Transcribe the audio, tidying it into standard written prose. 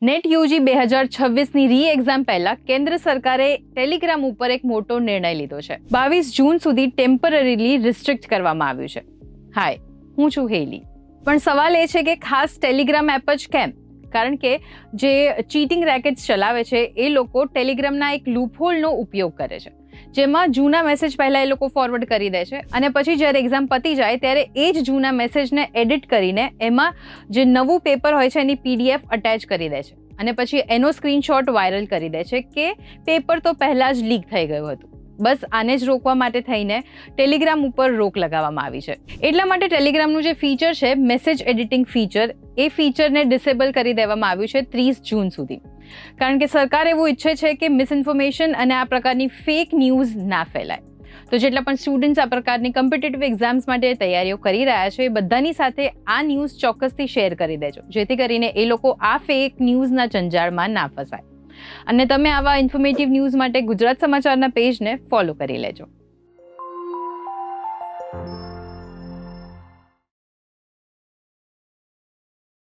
Net UG 2026ની રી exam પહેલા કેન્દ્ર સરકારે ટેલિગ્રામ ઉપર એક મોટો નિર્ણય લીધો છે. 22 જૂન સુધી ટેમ્પરરીલી રિસ્ટ્રિક્ટ કરવામાં આવ્યું છે. હાય, હું છું હેલી. પણ સવાલ એ છે કે ખાસ ટેલિગ્રામ એપ જ કેમ? કારણ કે જે ચીટિંગ રેકેટ્સ ચલાવે છે એ લોકો ટેલિગ્રામના એક લૂપહોલનો ઉપયોગ કરે છે, જેમાં જૂના મેસેજ પહેલાં એ લોકો ફોરવર્ડ કરી દે છે અને પછી જ્યારે એક્ઝામ પતી જાય ત્યારે એ જ જૂના મેસેજને એડિટ કરીને એમાં જે નવું પેપર હોય છે એની PDF અટેચ કરી દે છે અને પછી એનો સ્ક્રીનશોટ વાયરલ કરી દે છે કે પેપર તો પહેલાં જ લીક થઈ ગયું હતું. બસ આને જ રોકવા માટે થઈને ટેલિગ્રામ ઉપર રોક લગાવવામાં આવી છે. એટલા માટે ટેલિગ્રામનું જે ફીચર છે મેસેજ એડિટિંગ ફીચર, એ ફીચરને ડિસેબલ કરી દેવામાં આવ્યું છે 30 જૂન સુધી. કારણ કે સરકાર એવું ઈચ્છે છે કે મિસઇન્ફોર્મેશન અને આ પ્રકારની ફેક ન્યૂઝ ના ફેલાય. તો જેટલા પણ સ્ટુડન્ટ્સ આ પ્રકારની કોમ્પિટિટિવ એક્ઝામ્સ માટે તૈયારીઓ કરી રહ્યા છે એ બધાની સાથે આ ન્યૂઝ ચોક્કસથી શેર કરી દેજો, જેથી કરીને એ લોકો આ ફેક ન્યૂઝના જંજાળમાં ના ફસાય. અને તમે આવા ઇન્ફોર્મેટિવ ન્યૂઝ માટે ગુજરાત સમાચારના પેજને ફોલો કરી લેજો.